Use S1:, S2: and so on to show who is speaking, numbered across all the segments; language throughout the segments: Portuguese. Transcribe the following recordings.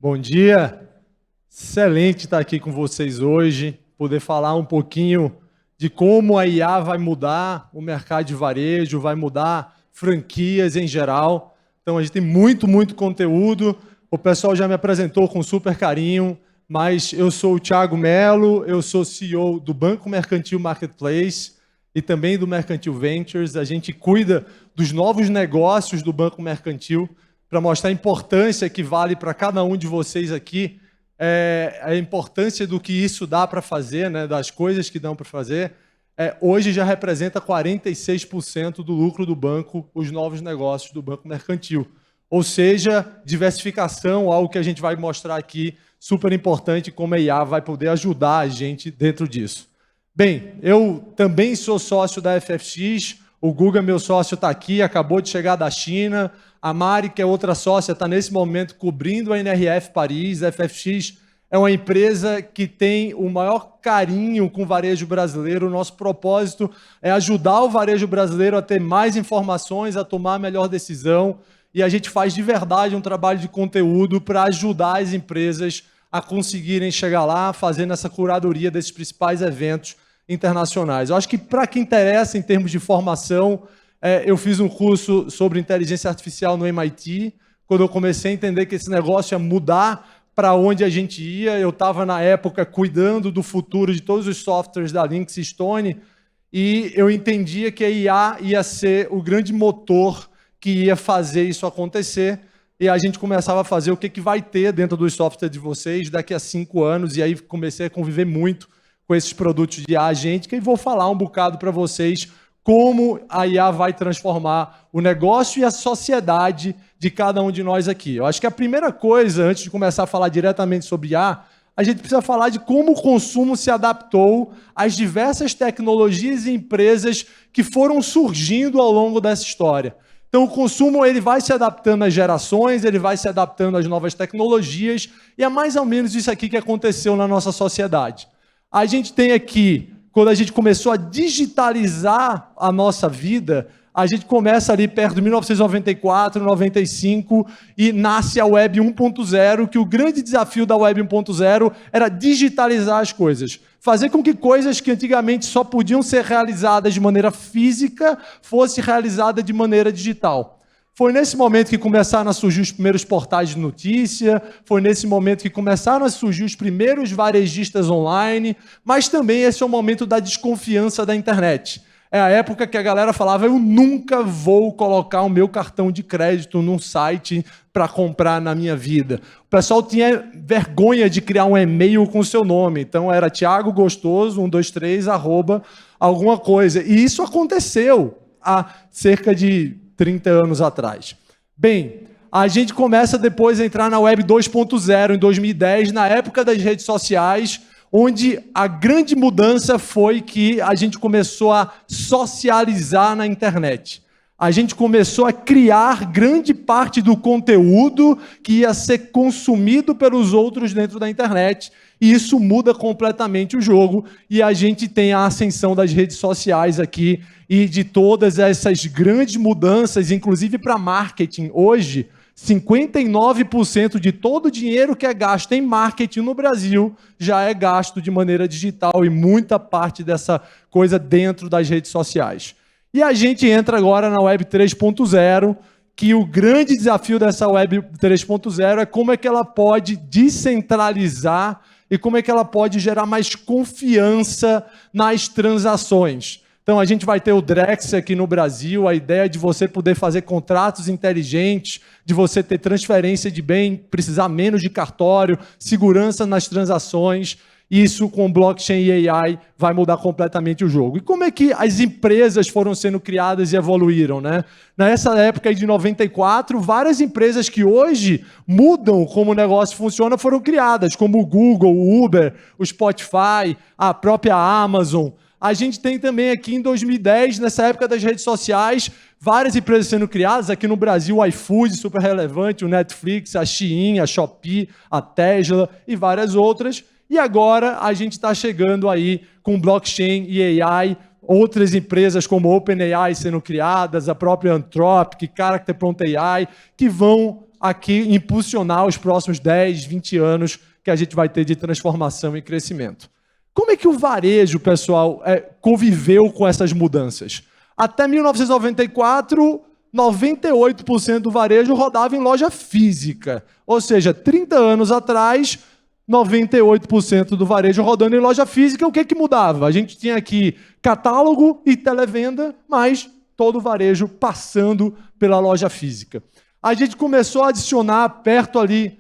S1: Bom dia, excelente estar aqui com vocês hoje, poder falar um pouquinho de como a IA vai mudar o mercado de varejo, vai mudar franquias em geral. Então a gente tem muito conteúdo, o pessoal já me apresentou com super carinho, mas eu sou o Thiago Mello, eu sou CEO do Banco Mercantil Marketplace e também do Mercantil Ventures. A gente cuida dos novos negócios do Banco Mercantil, para mostrar a importância que vale para cada um de vocês aqui, a importância do que isso dá para fazer, né, das coisas que dão para fazer. Hoje já representa 46% do lucro do banco, os novos negócios do Banco Mercantil. Ou seja, diversificação, algo que a gente vai mostrar aqui, super importante, como a IA vai poder ajudar a gente dentro disso. Bem, eu também sou sócio da FFX, o Guga, meu sócio, está aqui, acabou de chegar da China. A Mari, que é outra sócia, está nesse momento cobrindo a NRF Paris. A FFX é uma empresa que tem o maior carinho com o varejo brasileiro. O nosso propósito é ajudar o varejo brasileiro a ter mais informações, a tomar a melhor decisão. E a gente faz de verdade um trabalho de conteúdo para ajudar as empresas a conseguirem chegar lá, fazendo essa curadoria desses principais eventos internacionais. Eu acho que, para quem interessa em termos de formação, eu fiz um curso sobre inteligência artificial no MIT. Quando eu comecei a entender que esse negócio ia mudar para onde a gente ia, eu estava, na época, cuidando do futuro de todos os softwares da Lynx Stone, e eu entendia que a IA ia ser o grande motor que ia fazer isso acontecer, e a gente começava a fazer o que vai ter dentro dos softwares de vocês daqui a 5 anos, e aí comecei a conviver muito com esses produtos de IA agêntica, e vou falar um bocado para vocês como a IA vai transformar o negócio e a sociedade de cada um de nós aqui. Eu acho que a primeira coisa, antes de começar a falar diretamente sobre IA, a gente precisa falar de como o consumo se adaptou às diversas tecnologias e empresas que foram surgindo ao longo dessa história. Então, o consumo ele vai se adaptando às gerações, ele vai se adaptando às novas tecnologias, e é mais ou menos isso aqui que aconteceu na nossa sociedade. A gente tem aqui, quando a gente começou a digitalizar a nossa vida, a gente começa ali perto de 1994, 95, e nasce a Web 1.0, que o grande desafio da Web 1.0 era digitalizar as coisas. Fazer com que coisas que antigamente só podiam ser realizadas de maneira física, fossem realizadas de maneira digital. Foi nesse momento que começaram a surgir os primeiros portais de notícia, foi nesse momento que começaram a surgir os primeiros varejistas online, mas também esse é o momento da desconfiança da internet. É a época que a galera falava, eu nunca vou colocar o meu cartão de crédito num site para comprar na minha vida. O pessoal tinha vergonha de criar um e-mail com o seu nome, então era Thiago Gostoso, 123, alguma coisa. E isso aconteceu há cerca de 30 anos atrás. Bem, a gente começa depois a entrar na Web 2.0 em 2010, na época das redes sociais, onde a grande mudança foi que a gente começou a socializar na internet. A gente começou a criar grande parte do conteúdo que ia ser consumido pelos outros dentro da internet, e isso muda completamente o jogo, e a gente tem a ascensão das redes sociais aqui, e de todas essas grandes mudanças, inclusive para marketing. Hoje, 59% de todo o dinheiro que é gasto em marketing no Brasil já é gasto de maneira digital, e muita parte dessa coisa dentro das redes sociais. E a gente entra agora na Web 3.0, que o grande desafio dessa Web 3.0 é como é que ela pode descentralizar e como é que ela pode gerar mais confiança nas transações. Então, a gente vai ter o Drex aqui no Brasil, a ideia de você poder fazer contratos inteligentes, de você ter transferência de bem, precisar menos de cartório, segurança nas transações. Isso, com blockchain e AI, vai mudar completamente o jogo. E como é que as empresas foram sendo criadas e evoluíram, né? Nessa época de 94, várias empresas que hoje mudam como o negócio funciona foram criadas, como o Google, o Uber, o Spotify, a própria Amazon. A gente tem também aqui em 2010, nessa época das redes sociais, várias empresas sendo criadas. Aqui no Brasil, o iFood, super relevante, o Netflix, a Shein, a Shopee, a Tesla e várias outras. E agora a gente está chegando aí com blockchain e AI, outras empresas como OpenAI sendo criadas, a própria Anthropic, Character.ai, que vão aqui impulsionar os próximos 10, 20 anos que a gente vai ter de transformação e crescimento. Como é que o varejo, pessoal, conviveu com essas mudanças? Até 1994, 98% do varejo rodava em loja física. Ou seja, 30 anos atrás, 98% do varejo rodando em loja física. O que mudava? A gente tinha aqui catálogo e televenda, mas todo o varejo passando pela loja física. A gente começou a adicionar perto ali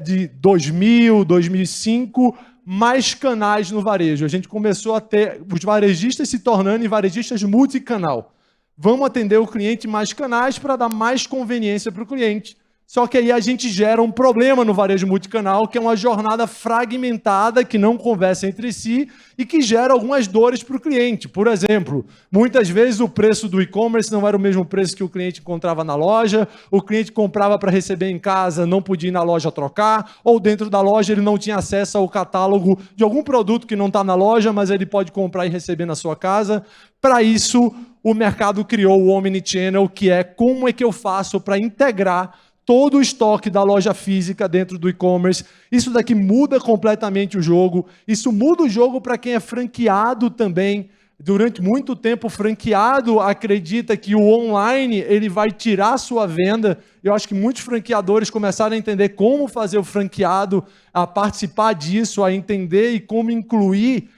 S1: de 2000, 2005, mais canais no varejo. A gente começou a ter os varejistas se tornando em varejistas multicanal. Vamos atender o cliente em mais canais para dar mais conveniência para o cliente. Só que aí a gente gera um problema no varejo multicanal, que é uma jornada fragmentada, que não conversa entre si e que gera algumas dores para o cliente. Por exemplo, muitas vezes o preço do e-commerce não era o mesmo preço que o cliente encontrava na loja, o cliente comprava para receber em casa, não podia ir na loja trocar, ou dentro da loja ele não tinha acesso ao catálogo de algum produto que não está na loja, mas ele pode comprar e receber na sua casa. Para isso, o mercado criou o Omnichannel, que é como é que eu faço para integrar todo o estoque da loja física dentro do e-commerce. Isso daqui muda completamente o jogo. Isso muda o jogo para quem é franqueado também. Durante muito tempo, o franqueado acredita que o online ele vai tirar a sua venda. Eu acho que muitos franqueadores começaram a entender como fazer o franqueado a participar disso, a entender e como incluir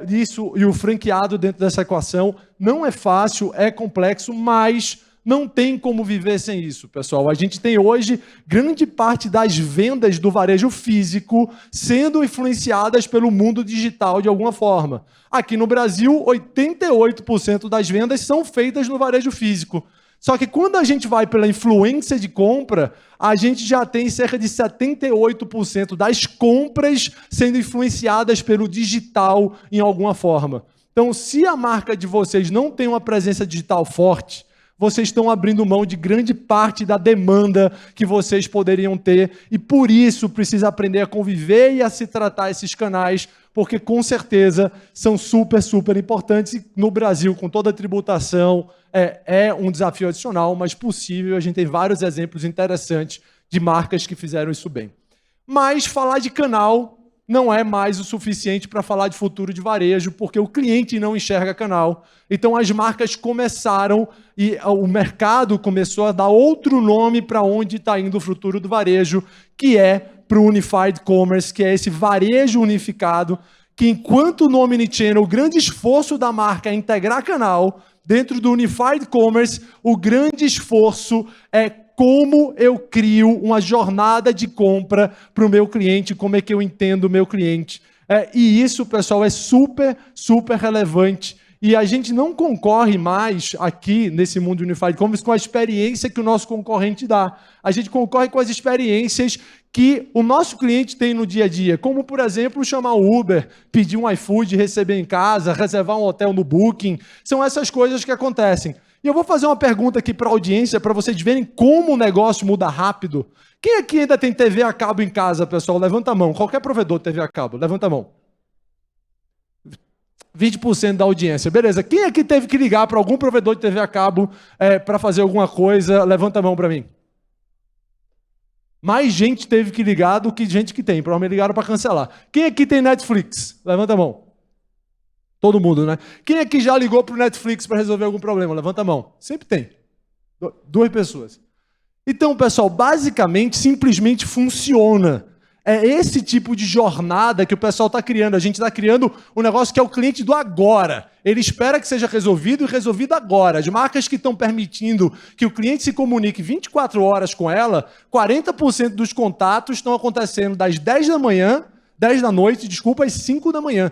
S1: isso e o franqueado dentro dessa equação. Não é fácil, é complexo, mas não tem como viver sem isso, pessoal. A gente tem hoje grande parte das vendas do varejo físico sendo influenciadas pelo mundo digital de alguma forma. Aqui no Brasil, 88% das vendas são feitas no varejo físico. Só que quando a gente vai pela influência de compra, a gente já tem cerca de 78% das compras sendo influenciadas pelo digital em alguma forma. Então, se a marca de vocês não tem uma presença digital forte, vocês estão abrindo mão de grande parte da demanda que vocês poderiam ter e por isso precisa aprender a conviver e a se tratar esses canais, porque com certeza são super, super importantes e no Brasil, com toda a tributação, é um desafio adicional, mas possível. A gente tem vários exemplos interessantes de marcas que fizeram isso bem. Mas falar de canal não é mais o suficiente para falar de futuro de varejo, porque o cliente não enxerga canal. Então as marcas começaram e o mercado começou a dar outro nome para onde está indo o futuro do varejo, que é para o Unified Commerce, que é esse varejo unificado, que enquanto no Omnichannel o grande esforço da marca é integrar canal, dentro do Unified Commerce o grande esforço é como eu crio uma jornada de compra para o meu cliente, como é que eu entendo o meu cliente. E isso, pessoal, é super, super relevante. E a gente não concorre mais aqui, nesse mundo Unified Commerce, com a experiência que o nosso concorrente dá. A gente concorre com as experiências que o nosso cliente tem no dia a dia, como, por exemplo, chamar o Uber, pedir um iFood, receber em casa, reservar um hotel no Booking. São essas coisas que acontecem. E eu vou fazer uma pergunta aqui para a audiência, para vocês verem como o negócio muda rápido. Quem aqui ainda tem TV a cabo em casa, pessoal? Levanta a mão. Qualquer provedor de TV a cabo, levanta a mão. 20% da audiência. Beleza. Quem aqui teve que ligar para algum provedor de TV a cabo para fazer alguma coisa? Levanta a mão para mim. Mais gente teve que ligar do que gente que tem. Provavelmente ligaram para cancelar. Quem aqui tem Netflix? Levanta a mão. Todo mundo, né? Quem aqui já ligou para o Netflix para resolver algum problema? Levanta a mão. Sempre tem. 2 pessoas. Então, pessoal, basicamente, simplesmente funciona. É esse tipo de jornada que o pessoal está criando. A gente está criando um negócio que é o cliente do agora. Ele espera que seja resolvido e resolvido agora. As marcas que estão permitindo que o cliente se comunique 24 horas com ela, 40% dos contatos estão acontecendo das 10 da noite, às 5 da manhã.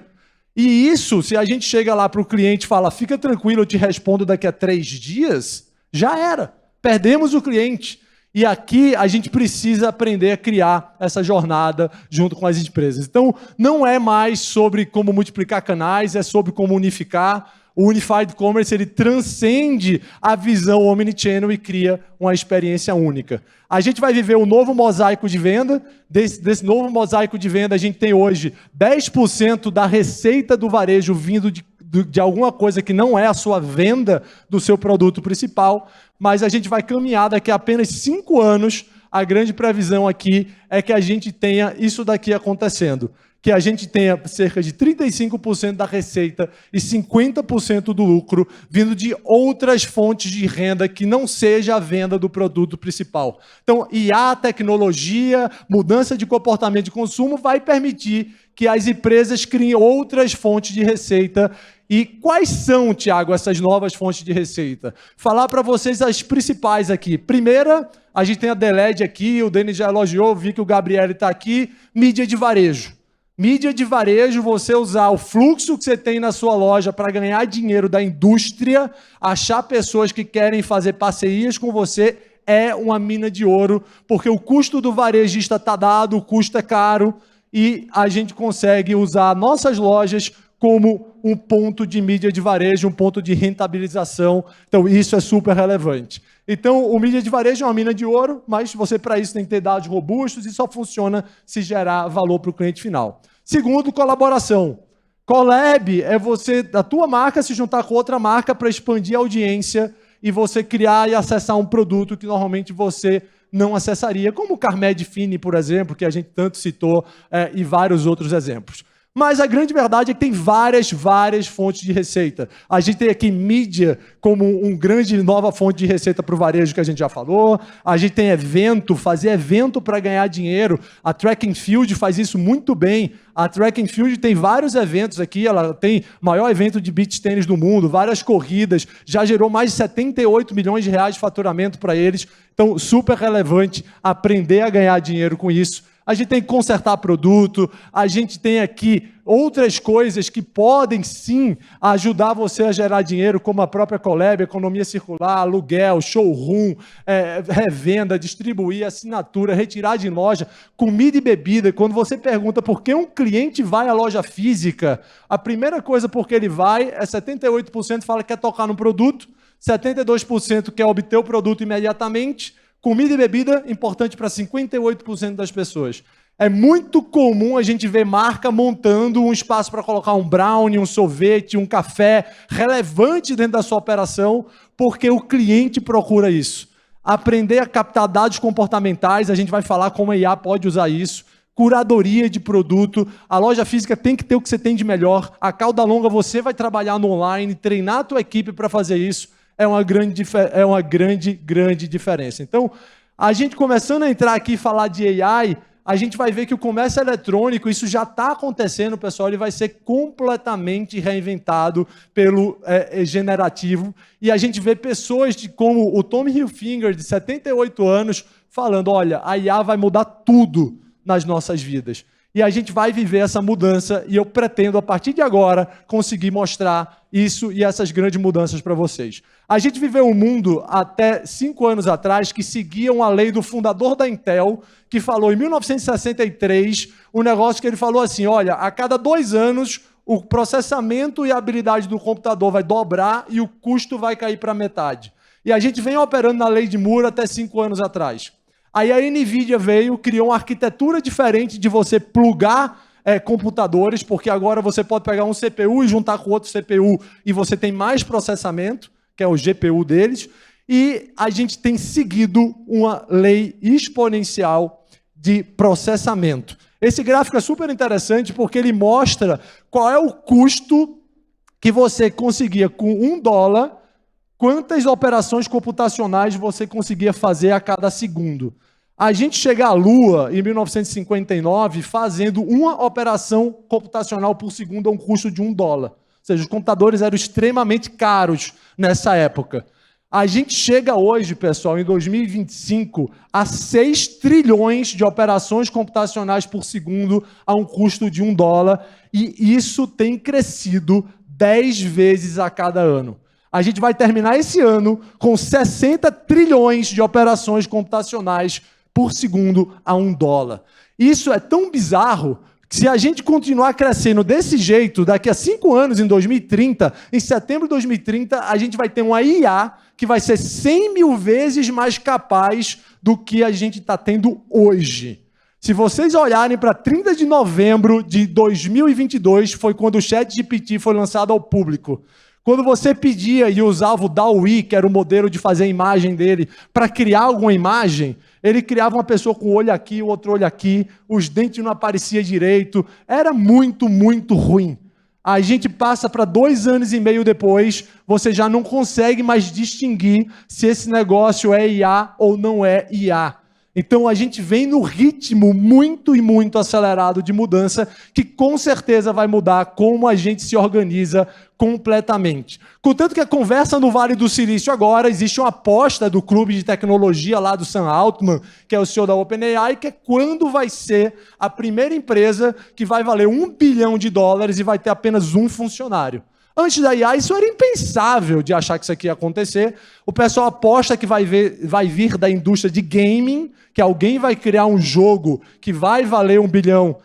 S1: E isso, se a gente chega lá para o cliente e fala, fica tranquilo, eu te respondo daqui a 3 dias, já era. Perdemos o cliente. E aqui a gente precisa aprender a criar essa jornada junto com as empresas. Então, não é mais sobre como multiplicar canais, é sobre como unificar. O Unified Commerce ele transcende a visão Omnichannel e cria uma experiência única. A gente vai viver um novo mosaico de venda. Desse novo mosaico de venda, a gente tem hoje 10% da receita do varejo vindo de alguma coisa que não é a sua venda do seu produto principal, mas a gente vai caminhar daqui a apenas 5 anos a grande previsão aqui é que a gente tenha isso daqui acontecendo. Que a gente tenha cerca de 35% da receita e 50% do lucro vindo de outras fontes de renda que não seja a venda do produto principal. Então, IA, tecnologia, mudança de comportamento de consumo vai permitir que as empresas criem outras fontes de receita. E quais são, Tiago, essas novas fontes de receita? Falar para vocês as principais aqui. Primeira, a gente tem a Deled aqui, o Denis já elogiou, vi que o Gabriel está aqui, mídia de varejo. Mídia de varejo, você usar o fluxo que você tem na sua loja para ganhar dinheiro da indústria, achar pessoas que querem fazer parcerias com você, é uma mina de ouro, porque o custo do varejista está dado, o custo é caro, e a gente consegue usar nossas lojas como um ponto de mídia de varejo, um ponto de rentabilização. Então, isso é super relevante. Então, o mídia de varejo é uma mina de ouro, mas você, para isso, tem que ter dados robustos e só funciona se gerar valor para o cliente final. Segundo, colaboração. Collab é você, da tua marca, se juntar com outra marca para expandir a audiência e você criar e acessar um produto que normalmente você não acessaria, como o Carmed Fini, por exemplo, que a gente tanto citou, e vários outros exemplos. Mas a grande verdade é que tem várias fontes de receita. A gente tem aqui mídia como uma grande nova fonte de receita para o varejo que a gente já falou. A gente tem evento, fazer evento para ganhar dinheiro. A Track and Field faz isso muito bem. A Track and Field tem vários eventos aqui. Ela tem o maior evento de beach tênis do mundo, várias corridas. Já gerou mais de 78 milhões de reais de faturamento para eles. Então, super relevante aprender a ganhar dinheiro com isso. A gente tem que consertar produto, a gente tem aqui outras coisas que podem, sim, ajudar você a gerar dinheiro, como a própria Collab, economia circular, aluguel, showroom, revenda, distribuir, assinatura, retirar de loja, comida e bebida. Quando você pergunta por que um cliente vai à loja física, a primeira coisa por que ele vai é 78% fala que quer tocar no produto, 72% quer obter o produto imediatamente. Comida e bebida, importante para 58% das pessoas. É muito comum a gente ver marca montando um espaço para colocar um brownie, um sorvete, um café relevante dentro da sua operação, porque o cliente procura isso. Aprender a captar dados comportamentais, a gente vai falar como a IA pode usar isso. Curadoria de produto, a loja física tem que ter o que você tem de melhor. A cauda longa, você vai trabalhar no online, treinar a tua equipe para fazer isso. É uma grande diferença. Então, a gente começando a entrar aqui e falar de AI, a gente vai ver que o comércio eletrônico, isso já está acontecendo, pessoal, ele vai ser completamente reinventado pelo generativo. E a gente vê pessoas como o Tommy Hilfiger, de 78 anos, falando, olha, a IA vai mudar tudo nas nossas vidas. E a gente vai viver essa mudança e eu pretendo, a partir de agora, conseguir mostrar isso e essas grandes mudanças para vocês. A gente viveu um mundo, até 5 anos atrás, que seguiam a lei do fundador da Intel, que falou, em 1963, um negócio que ele falou assim, olha, a cada 2 anos, o processamento e a habilidade do computador vai dobrar e o custo vai cair para metade. E a gente vem operando na lei de Moore até 5 anos atrás. Aí a NVIDIA veio, criou uma arquitetura diferente de você plugar computadores, porque agora você pode pegar um CPU e juntar com outro CPU e você tem mais processamento, que é o GPU deles, e a gente tem seguido uma lei exponencial de processamento. Esse gráfico é super interessante porque ele mostra qual é o custo que você conseguia com $1, quantas operações computacionais você conseguia fazer a cada segundo. A gente chega à Lua, em 1959, fazendo uma operação computacional por segundo a um custo de $1. Ou seja, os computadores eram extremamente caros nessa época. A gente chega hoje, pessoal, em 2025, a 6 trilhões de operações computacionais por segundo a um custo de $1, e isso tem crescido 10 vezes a cada ano. A gente vai terminar esse ano com 60 trilhões de operações computacionais por segundo a $1. Isso é tão bizarro que se a gente continuar crescendo desse jeito, daqui a 5 anos, em 2030, em setembro de 2030, a gente vai ter uma IA que vai ser 100 mil vezes mais capaz do que a gente está tendo hoje. Se vocês olharem para 30 de novembro de 2022, foi quando o ChatGPT foi lançado ao público. Quando você pedia e usava o DALL-E, que era o modelo de fazer a imagem dele, para criar alguma imagem, ele criava uma pessoa com o olho aqui, o outro olho aqui, os dentes não apareciam direito. Era muito, muito ruim. A gente passa para 2 anos e meio depois, você já não consegue mais distinguir se esse negócio é IA ou não é IA. Então a gente vem no ritmo muito e muito acelerado de mudança, que com certeza vai mudar como a gente se organiza completamente. Contanto que a conversa no Vale do Silício agora, existe uma aposta do clube de tecnologia lá do Sam Altman, que é o CEO da OpenAI, que é quando vai ser a primeira empresa que vai valer $1 bilhão e vai ter apenas um funcionário. Antes da IA, isso era impensável de achar que isso aqui ia acontecer. O pessoal aposta que vai vir da indústria de gaming, que alguém vai criar um jogo que vai valer $1 bilhão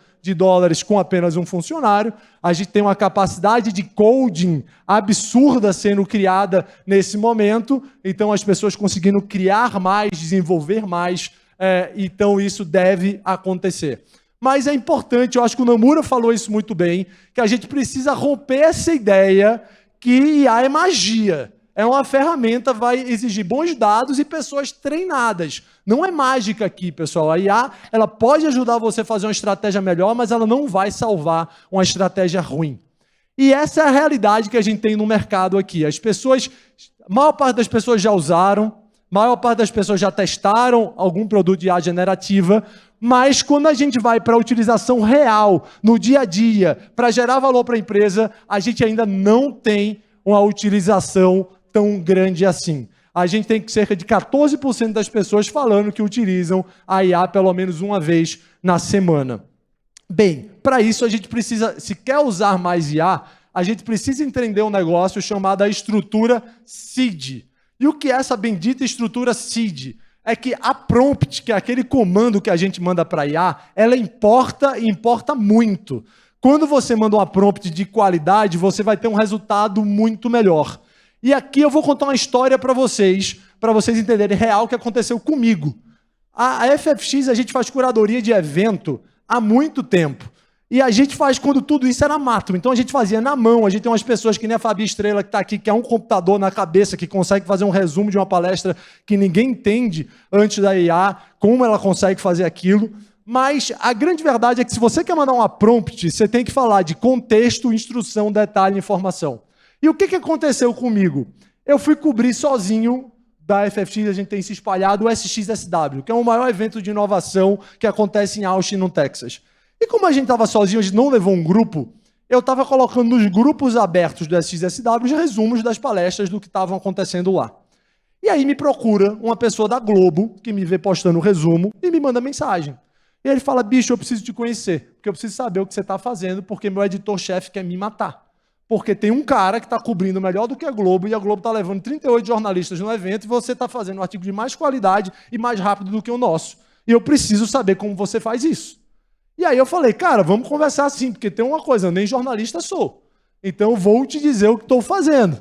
S1: com apenas um funcionário. A gente tem uma capacidade de coding absurda sendo criada nesse momento. Então, as pessoas conseguindo criar mais, desenvolver mais. Então, isso deve acontecer. Mas é importante, eu acho que o Nomura falou isso muito bem, que a gente precisa romper essa ideia que IA é magia. É uma ferramenta, vai exigir bons dados e pessoas treinadas. Não é mágica aqui, pessoal. A IA, ela pode ajudar você a fazer uma estratégia melhor, mas ela não vai salvar uma estratégia ruim. E essa é a realidade que a gente tem no mercado aqui. A maior parte das pessoas já usaram, a maior parte das pessoas já testaram algum produto de IA generativa, mas quando a gente vai para a utilização real, no dia a dia, para gerar valor para a empresa, a gente ainda não tem uma utilização tão grande assim. A gente tem cerca de 14% das pessoas falando que utilizam a IA pelo menos uma vez na semana. Bem, para isso a gente precisa, se quer usar mais IA, a gente precisa entender um negócio chamado a estrutura SEED. E o que é essa bendita estrutura SEED? É que a prompt, que é aquele comando que a gente manda para a IA, ela importa e importa muito. Quando você manda uma prompt de qualidade, você vai ter um resultado muito melhor. E aqui eu vou contar uma história para vocês entenderem real o que aconteceu comigo. A FFX, a gente faz curadoria de evento há muito tempo. E a gente faz quando tudo isso era mato. Então a gente fazia na mão. A gente tem umas pessoas que nem a Fabi Estrela, que está aqui, que é um computador na cabeça, que consegue fazer um resumo de uma palestra que ninguém entende antes da IA, como ela consegue fazer aquilo. Mas a grande verdade é que se você quer mandar uma prompt, você tem que falar de contexto, instrução, detalhe, informação. E o que aconteceu comigo? Eu fui cobrir sozinho da FFX, a gente tem se espalhado, o SXSW, que é o maior evento de inovação que acontece em Austin, no Texas. E como a gente estava sozinho, a gente não levou um grupo, eu estava colocando nos grupos abertos do SXSW os resumos das palestras do que estavam acontecendo lá. E aí me procura uma pessoa da Globo, que me vê postando o resumo, e me manda mensagem. E ele fala, bicho, eu preciso te conhecer, porque eu preciso saber o que você está fazendo, porque meu editor-chefe quer me matar. Porque tem um cara que está cobrindo melhor do que a Globo, e a Globo está levando 38 jornalistas no evento, e você está fazendo um artigo de mais qualidade e mais rápido do que o nosso. E eu preciso saber como você faz isso. E aí eu falei, cara, vamos conversar assim, porque tem uma coisa, eu nem jornalista sou. Então eu vou te dizer o que estou fazendo.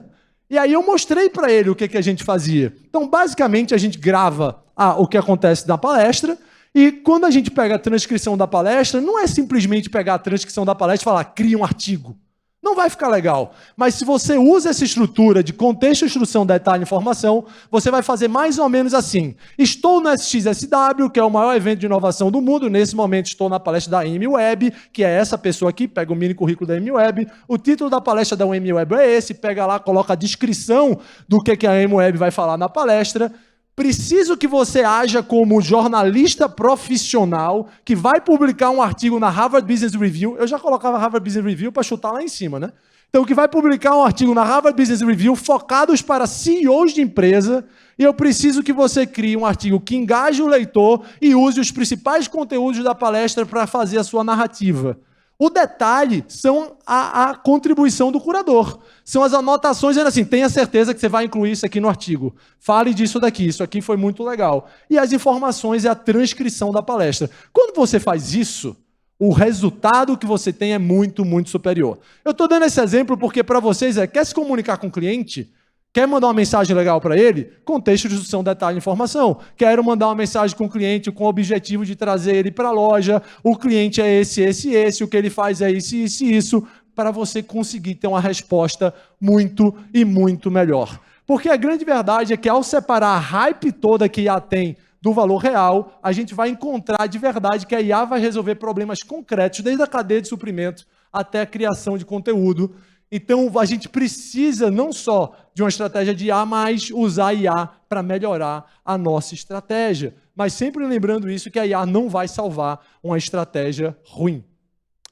S1: E aí eu mostrei para ele o que a gente fazia. Então, basicamente, a gente grava o que acontece na palestra, e quando a gente pega a transcrição da palestra, não é simplesmente pegar a transcrição da palestra e falar, cria um artigo. Não vai ficar legal. Mas se você usa essa estrutura de contexto, instrução, detalhe e informação, você vai fazer mais ou menos assim. Estou no SXSW, que é o maior evento de inovação do mundo. Nesse momento estou na palestra da MWeb, que é essa pessoa aqui, pega o mini currículo da MWeb. O título da palestra da MWeb é esse, pega lá, coloca a descrição do que a MWeb vai falar na palestra. Preciso que você haja como jornalista profissional que vai publicar um artigo na Harvard Business Review. Eu já colocava Harvard Business Review para chutar lá em cima, né? Então, que vai publicar um artigo na Harvard Business Review focados para CEOs de empresa, e eu preciso que você crie um artigo que engaje o leitor e use os principais conteúdos da palestra para fazer a sua narrativa. O detalhe são a contribuição do curador. São as anotações, dizendo assim, tenha certeza que você vai incluir isso aqui no artigo. Fale disso daqui, isso aqui foi muito legal. E as informações é a transcrição da palestra. Quando você faz isso, o resultado que você tem é muito, muito superior. Eu estou dando esse exemplo porque para vocês quer se comunicar com o cliente? Quer mandar uma mensagem legal para ele? Contexto de instrução, detalhe e informação. Quero mandar uma mensagem com o cliente com o objetivo de trazer ele para a loja. O cliente é esse, o que ele faz é isso, isso e isso. para você conseguir ter uma resposta muito e muito melhor. Porque a grande verdade é que ao separar a hype toda que a IA tem do valor real, a gente vai encontrar de verdade que a IA vai resolver problemas concretos, desde a cadeia de suprimento até a criação de conteúdo. Então, a gente precisa não só de uma estratégia de IA, mas usar a IA para melhorar a nossa estratégia. Mas sempre lembrando isso, que a IA não vai salvar uma estratégia ruim.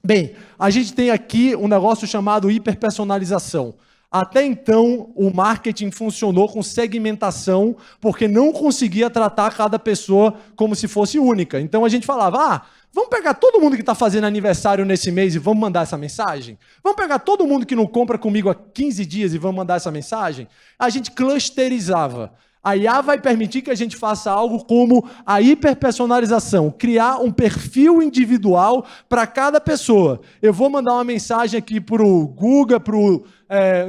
S1: Bem, a gente tem aqui um negócio chamado hiperpersonalização. Até então, o marketing funcionou com segmentação, porque não conseguia tratar cada pessoa como se fosse única. Então, a gente falava, vamos pegar todo mundo que está fazendo aniversário nesse mês e vamos mandar essa mensagem? Vamos pegar todo mundo que não compra comigo há 15 dias e vamos mandar essa mensagem? A gente clusterizava. A IA vai permitir que a gente faça algo como a hiperpersonalização, criar um perfil individual para cada pessoa. Eu vou mandar uma mensagem aqui para o Guga, para o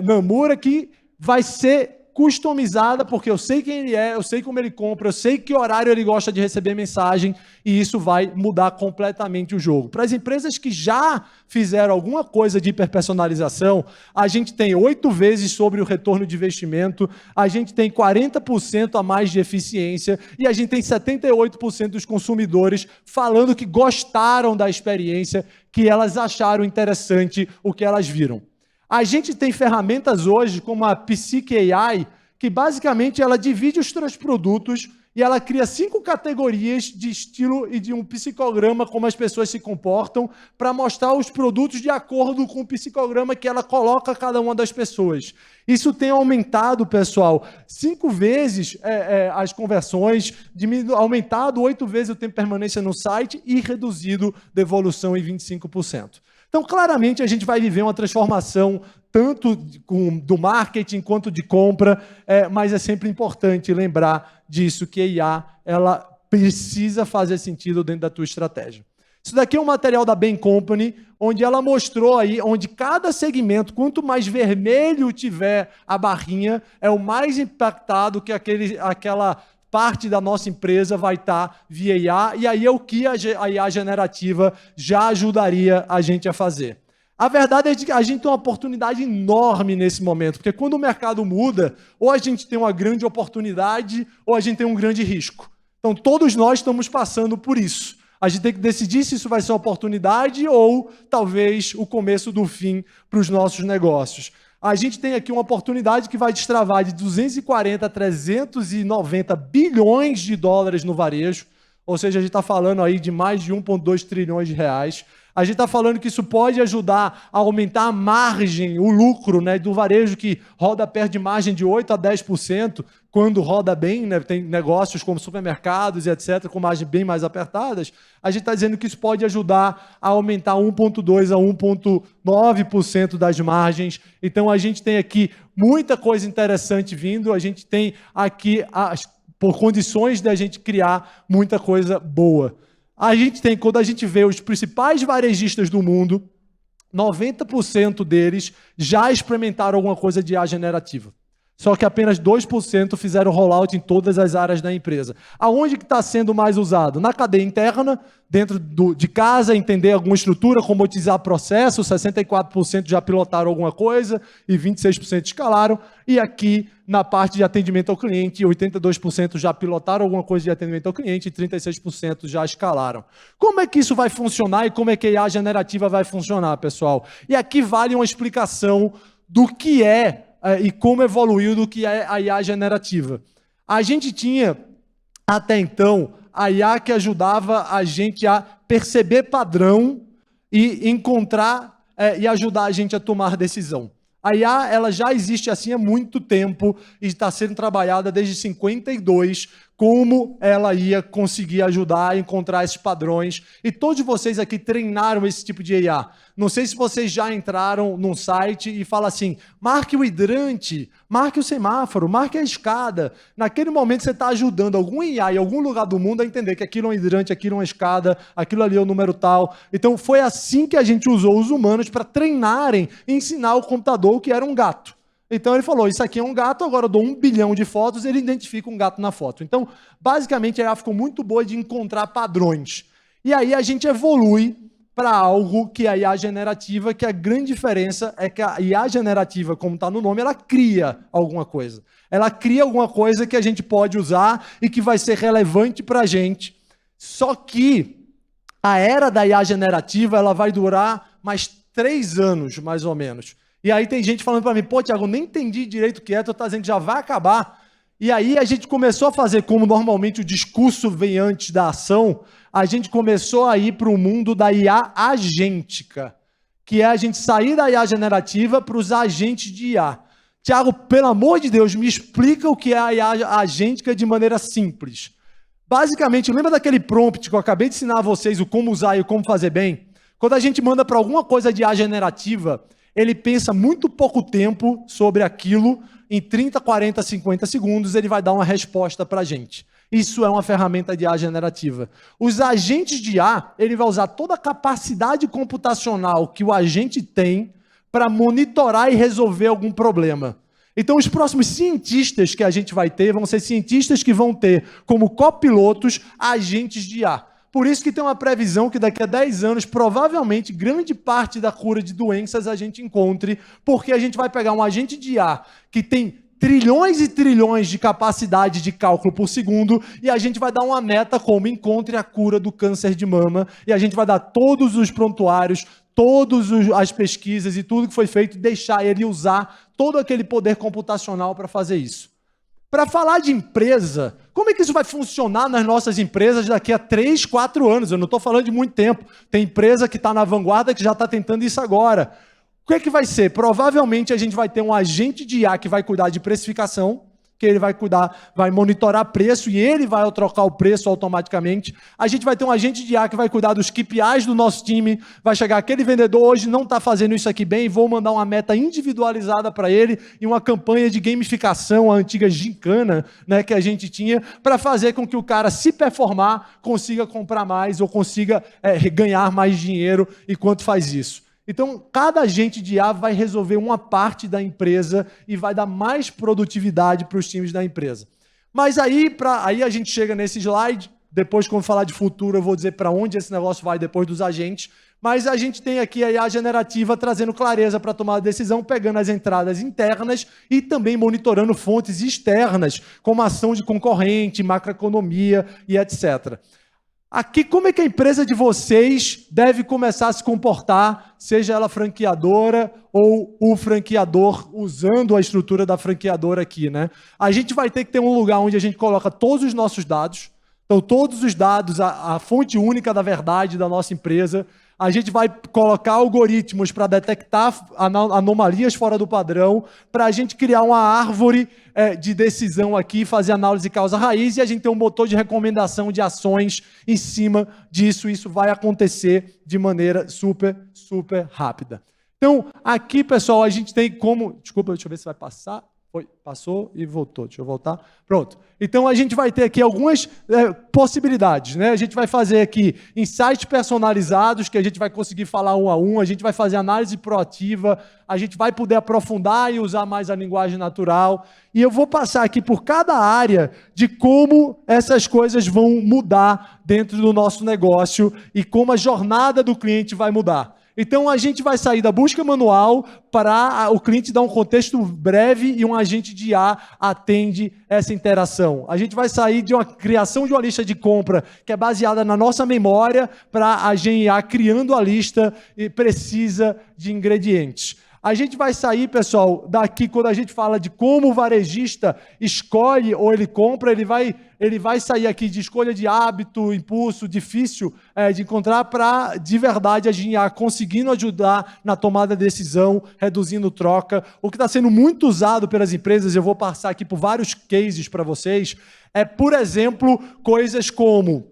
S1: Namura, que vai ser customizada, porque eu sei quem ele é, eu sei como ele compra, eu sei que horário ele gosta de receber mensagem, e isso vai mudar completamente o jogo. Para as empresas que já fizeram alguma coisa de hiperpersonalização, a gente tem 8 vezes sobre o retorno de investimento, a gente tem 40% a mais de eficiência, e a gente tem 78% dos consumidores falando que gostaram da experiência, que elas acharam interessante o que elas viram. A gente tem ferramentas hoje, como a Psyche AI, que basicamente ela divide os seus produtos e ela cria 5 categorias de estilo e de um psicograma, como as pessoas se comportam, para mostrar os produtos de acordo com o psicograma que ela coloca a cada uma das pessoas. Isso tem aumentado, pessoal, 5 vezes as conversões, aumentado 8 vezes o tempo de permanência no site e reduzido devolução em 25%. Então, claramente, a gente vai viver uma transformação tanto do marketing quanto de compra, mas é sempre importante lembrar disso, que a IA ela precisa fazer sentido dentro da tua estratégia. Isso daqui é um material da Bain Company, onde ela mostrou aí, onde cada segmento, quanto mais vermelho tiver a barrinha, é o mais impactado que aquela parte da nossa empresa vai estar via IA, e aí é o que a IA generativa já ajudaria a gente a fazer. A verdade é que a gente tem uma oportunidade enorme nesse momento, porque quando o mercado muda, ou a gente tem uma grande oportunidade, ou a gente tem um grande risco. Então, todos nós estamos passando por isso. A gente tem que decidir se isso vai ser uma oportunidade ou talvez o começo do fim para os nossos negócios. A gente tem aqui uma oportunidade que vai destravar de 240 a 390 bilhões de dólares no varejo, ou seja, a gente está falando aí de mais de 1,2 trilhões de reais. A gente está falando que isso pode ajudar a aumentar a margem, o lucro, né, do varejo, que roda perto de margem de 8% a 10%, quando roda bem, né, tem negócios como supermercados e etc., com margens bem mais apertadas. A gente está dizendo que isso pode ajudar a aumentar 1,2% a 1,9% das margens. Então, a gente tem aqui muita coisa interessante vindo, a gente tem aqui, por condições de a gente criar muita coisa boa. A gente tem, quando a gente vê os principais varejistas do mundo, 90% deles já experimentaram alguma coisa de IA generativa. Só que apenas 2% fizeram rollout em todas as áreas da empresa. Aonde que está sendo mais usado? Na cadeia interna, dentro de casa, entender alguma estrutura, comoditizar processo, 64% já pilotaram alguma coisa e 26% escalaram. E aqui, na parte de atendimento ao cliente, 82% já pilotaram alguma coisa de atendimento ao cliente e 36% já escalaram. Como é que isso vai funcionar e como é que a IA generativa vai funcionar, pessoal? E aqui vale uma explicação do que é e como evoluiu do que é a IA generativa. A gente tinha, até então, a IA que ajudava a gente a perceber padrão e encontrar e ajudar a gente a tomar decisão. A IA ela já existe assim há muito tempo e está sendo trabalhada desde 52, como ela ia conseguir ajudar a encontrar esses padrões. E todos vocês aqui treinaram esse tipo de IA. Não sei se vocês já entraram num site e falam assim, marque o hidrante, marque o semáforo, marque a escada. Naquele momento você está ajudando algum IA em algum lugar do mundo a entender que aquilo é um hidrante, aquilo é uma escada, aquilo ali é o número tal. Então foi assim que a gente usou os humanos para treinarem e ensinar o computador o que era um gato. Então ele falou, isso aqui é um gato, agora eu dou 1 bilhão de fotos, ele identifica um gato na foto. Então, basicamente, a IA ficou muito boa de encontrar padrões. E aí a gente evolui para algo que é a IA generativa, que a grande diferença é que a IA generativa, como está no nome, ela cria alguma coisa. Ela cria alguma coisa que a gente pode usar e que vai ser relevante para a gente. Só que a era da IA generativa ela vai durar mais 3 anos, mais ou menos. E aí tem gente falando para mim, pô, Thiago, nem entendi direito o que é, tu está dizendo que já vai acabar. E aí a gente começou a fazer, como normalmente o discurso vem antes da ação, a gente começou a ir para o mundo da IA agêntica, que é a gente sair da IA generativa para os agentes de IA. Thiago, pelo amor de Deus, me explica o que é a IA agêntica de maneira simples. Basicamente, lembra daquele prompt que eu acabei de ensinar a vocês o como usar e o como fazer bem? Quando a gente manda para alguma coisa de IA generativa, ele pensa muito pouco tempo sobre aquilo, em 30, 40, 50 segundos, ele vai dar uma resposta para a gente. Isso é uma ferramenta de IA generativa. Os agentes de IA, ele vai usar toda a capacidade computacional que o agente tem para monitorar e resolver algum problema. Então, os próximos cientistas que a gente vai ter vão ser cientistas que vão ter como copilotos agentes de IA. Por isso que tem uma previsão que daqui a 10 anos, provavelmente, grande parte da cura de doenças a gente encontre, porque a gente vai pegar um agente de IA que tem trilhões e trilhões de capacidade de cálculo por segundo e a gente vai dar uma meta como encontre a cura do câncer de mama e a gente vai dar todos os prontuários, todas as pesquisas e tudo que foi feito, deixar ele usar todo aquele poder computacional para fazer isso. Para falar de empresa, como é que isso vai funcionar nas nossas empresas daqui a 3, 4 anos? Eu não estou falando de muito tempo. Tem empresa que está na vanguarda que já está tentando isso agora. O que é que vai ser? Provavelmente a gente vai ter um agente de IA que vai cuidar de precificação, que ele vai cuidar, vai monitorar preço e ele vai trocar o preço automaticamente. A gente vai ter um agente de IA que vai cuidar dos KPIs do nosso time, vai chegar aquele vendedor hoje não está fazendo isso aqui bem, vou mandar uma meta individualizada para ele e uma campanha de gamificação, a antiga gincana, né, que a gente tinha, para fazer com que o cara, se performar, consiga comprar mais ou consiga ganhar mais dinheiro enquanto faz isso. Então, cada agente de IA vai resolver uma parte da empresa e vai dar mais produtividade para os times da empresa. Mas aí a gente chega nesse slide, depois quando falar de futuro eu vou dizer para onde esse negócio vai depois dos agentes, mas a gente tem aqui a IA generativa trazendo clareza para tomar a decisão, pegando as entradas internas e também monitorando fontes externas, como ação de concorrente, macroeconomia e etc. Aqui, como é que a empresa de vocês deve começar a se comportar, seja ela franqueadora ou o franqueador usando a estrutura da franqueadora aqui, né? A gente vai ter que ter um lugar onde a gente coloca todos os nossos dados, então todos os dados, a fonte única da verdade da nossa empresa. A gente vai colocar algoritmos para detectar anomalias fora do padrão, para a gente criar uma árvore de decisão aqui, fazer análise de causa-raiz, e a gente ter um motor de recomendação de ações em cima disso. Isso vai acontecer de maneira super, super rápida. Então, aqui, pessoal, a gente tem como... Desculpa, deixa eu ver se vai passar. Foi, passou e voltou. Deixa eu voltar. Pronto. Então, a gente vai ter aqui algumas possibilidades, né? A gente vai fazer aqui insights personalizados, que a gente vai conseguir falar um a um, a gente vai fazer análise proativa, a gente vai poder aprofundar e usar mais a linguagem natural. E eu vou passar aqui por cada área de como essas coisas vão mudar dentro do nosso negócio e como a jornada do cliente vai mudar. Então, a gente vai sair da busca manual para o cliente dar um contexto breve e um agente de IA atende essa interação. A gente vai sair de uma criação de uma lista de compra que é baseada na nossa memória para a Gen IA criando a lista precisa de ingredientes. A gente vai sair, pessoal, daqui quando a gente fala de como o varejista escolhe ou ele compra, ele vai sair aqui de escolha de hábito, impulso, difícil de encontrar para, de verdade, a Gen IA conseguindo ajudar na tomada de decisão, reduzindo troca. O que está sendo muito usado pelas empresas, eu vou passar aqui por vários cases para vocês, é, por exemplo, coisas como...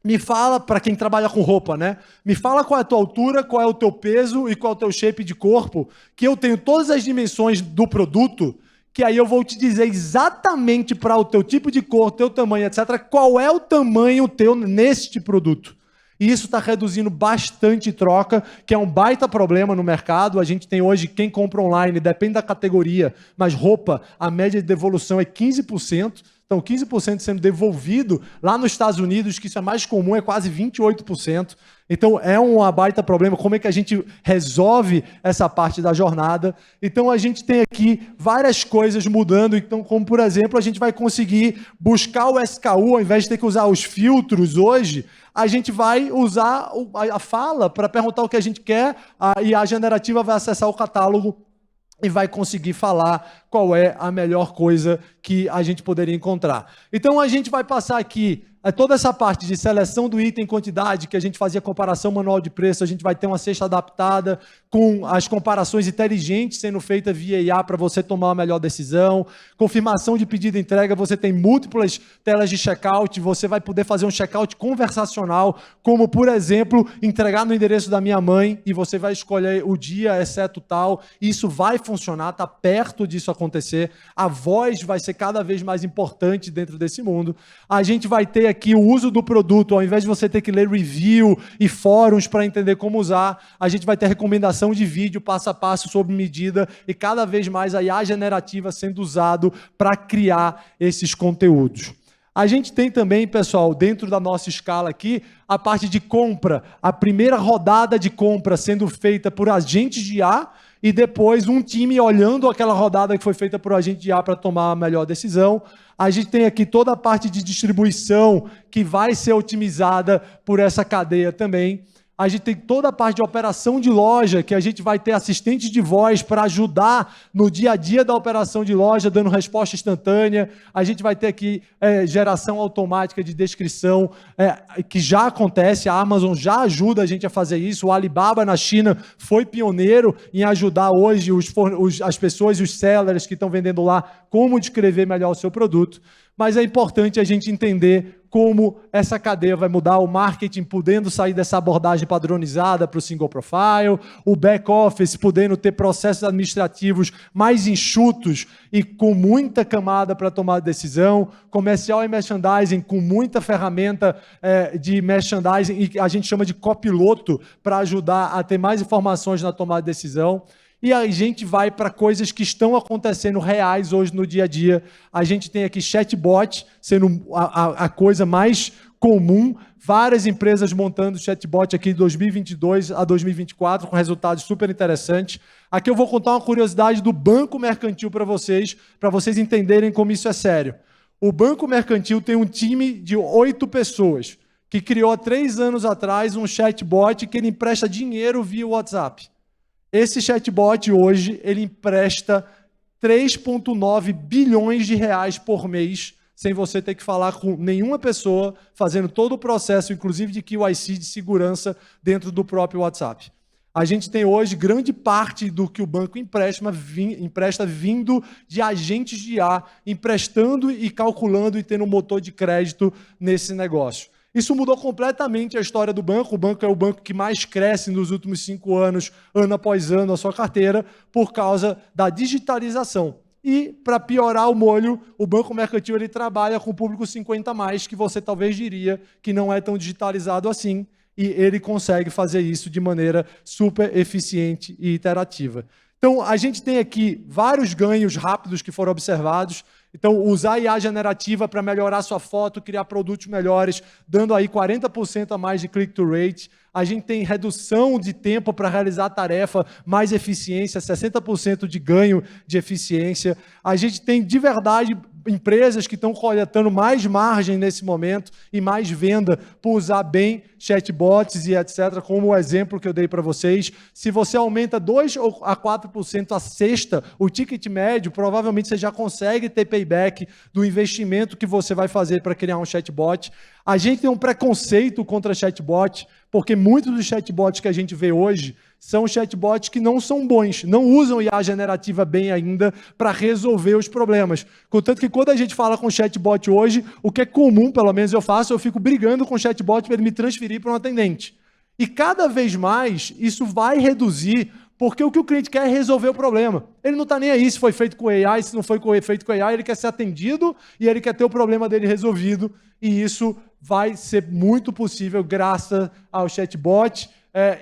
S1: Me fala, para quem trabalha com roupa, né? Me fala qual é a tua altura, qual é o teu peso e qual é o teu shape de corpo, que eu tenho todas as dimensões do produto, que aí eu vou te dizer exatamente para o teu tipo de cor, teu tamanho, etc., qual é o tamanho teu neste produto. E isso está reduzindo bastante troca, que é um baita problema no mercado. A gente tem hoje, quem compra online, depende da categoria, mas roupa, a média de devolução é 15%. Então, 15% sendo devolvido. Lá nos Estados Unidos, que isso é mais comum, é quase 28%. Então, é um baita problema. Como é que a gente resolve essa parte da jornada? Então, a gente tem aqui várias coisas mudando. Então, como, por exemplo, a gente vai conseguir buscar o SKU, ao invés de ter que usar os filtros hoje, a gente vai usar a fala para perguntar o que a gente quer, e a generativa vai acessar o catálogo e vai conseguir falar qual é a melhor coisa que a gente poderia encontrar. Então, a gente vai passar aqui toda essa parte de seleção do item em quantidade, que a gente fazia comparação manual de preço, a gente vai ter uma cesta adaptada com as comparações inteligentes sendo feitas via IA para você tomar a melhor decisão. Confirmação de pedido e entrega, você tem múltiplas telas de checkout, você vai poder fazer um checkout conversacional, como, por exemplo, entregar no endereço da minha mãe e você vai escolher o dia, exceto tal. Isso vai funcionar, está perto disso acontecer. A voz vai ser cada vez mais importante dentro desse mundo. A gente vai ter aqui o uso do produto, ao invés de você ter que ler review e fóruns para entender como usar, a gente vai ter recomendação de vídeo passo a passo sob medida e cada vez mais a IA generativa sendo usado para criar esses conteúdos. A gente tem também, pessoal, dentro da nossa escala aqui, a parte de compra, a primeira rodada de compra sendo feita por agentes de IA e depois um time olhando aquela rodada que foi feita por agente de IA para tomar a melhor decisão. A gente tem aqui toda a parte de distribuição que vai ser otimizada por essa cadeia também. A gente tem toda a parte de operação de loja, que a gente vai ter assistente de voz para ajudar no dia a dia da operação de loja, dando resposta instantânea. A gente vai ter aqui geração automática de descrição, que já acontece, a Amazon já ajuda a gente a fazer isso. O Alibaba na China foi pioneiro em ajudar hoje as pessoas e os sellers que estão vendendo lá como descrever melhor o seu produto. Mas é importante a gente entender como essa cadeia vai mudar, o marketing podendo sair dessa abordagem padronizada para o single profile, o back-office podendo ter processos administrativos mais enxutos e com muita camada para tomar decisão, comercial e merchandising com muita ferramenta de merchandising e a gente chama de copiloto para ajudar a ter mais informações na tomada de decisão. E a gente vai para coisas que estão acontecendo reais hoje no dia a dia. A gente tem aqui chatbot sendo a coisa mais comum. Várias empresas montando chatbot aqui de 2022 a 2024 com resultados super interessantes. Aqui eu vou contar uma curiosidade do Banco Mercantil para vocês entenderem como isso é sério. O Banco Mercantil tem um time de 8 pessoas que criou há 3 anos atrás um chatbot que ele empresta dinheiro via WhatsApp. Esse chatbot hoje, ele empresta 3,9 bilhões de reais por mês, sem você ter que falar com nenhuma pessoa, fazendo todo o processo, inclusive de KYC, de segurança, dentro do próprio WhatsApp. A gente tem hoje grande parte do que o banco empresta vindo de agentes de IA, emprestando e calculando e tendo um motor de crédito nesse negócio. Isso mudou completamente a história do banco. O banco é o banco que mais cresce nos últimos 5 anos, ano após ano, a sua carteira, por causa da digitalização. E, para piorar o molho, o Banco Mercantil ele trabalha com o público 50+, que você talvez diria que não é tão digitalizado assim, e ele consegue fazer isso de maneira super eficiente e iterativa. Então, a gente tem aqui vários ganhos rápidos que foram observados. Então, usar IA generativa para melhorar sua foto, criar produtos melhores, dando aí 40% a mais de click-through rate. A gente tem redução de tempo para realizar a tarefa, mais eficiência, 60% de ganho de eficiência. A gente tem, de verdade, empresas que estão coletando mais margem nesse momento e mais venda por usar bem chatbots e etc., como o exemplo que eu dei para vocês. Se você aumenta 2% a 4% a cesta, o ticket médio, provavelmente você já consegue ter payback do investimento que você vai fazer para criar um chatbot. A gente tem um preconceito contra chatbot, porque muitos dos chatbots que a gente vê hoje são chatbots que não são bons, não usam IA generativa bem ainda para resolver os problemas. Contanto que quando a gente fala com chatbot hoje, o que é comum, pelo menos eu faço, eu fico brigando com o chatbot para ele me transferir para um atendente. E cada vez mais isso vai reduzir, porque o que o cliente quer é resolver o problema. Ele não está nem aí se foi feito com AI, se não foi feito com AI, ele quer ser atendido e ele quer ter o problema dele resolvido. E isso vai ser muito possível graças ao chatbot